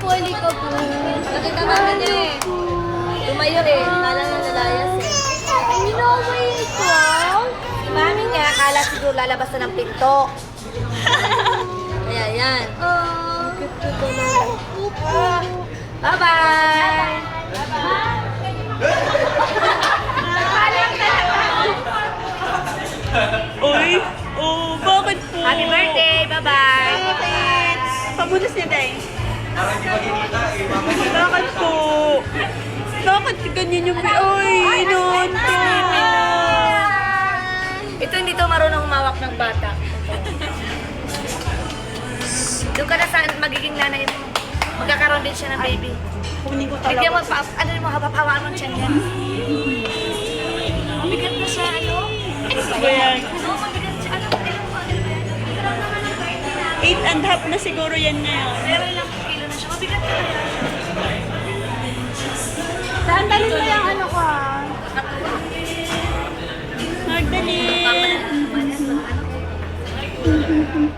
wali ka po. Nakita namin niya eh. Tumayo eh. Kala na nalayas eh. Inaway ito. Si Mami kaya akala siguro lalabas na ng pinto. Kaya yan. Bye-bye! Uy, oh, bakit po? Happy birthday! Bye-bye! Bakit? Pabunas niya, Day. Bakit po? Bakit ganyan yung... Uy, inonto! Ito hindi to marunong humawak ng bata. Doon ka na sa magiging nanay mo. Magkakaroon din siya ng baby. Kunin ko Bigyan mo, talaga. ano mo, hawaan mo siya niya. Mabigat na siya, ano? Ayan. Ano, mabigat siya, ano? 8.5 na siguro yan ngayon. Pero ilang kilo na siya, mabigat na yan. Saan tanin mo yung ano ko ah? Magdali.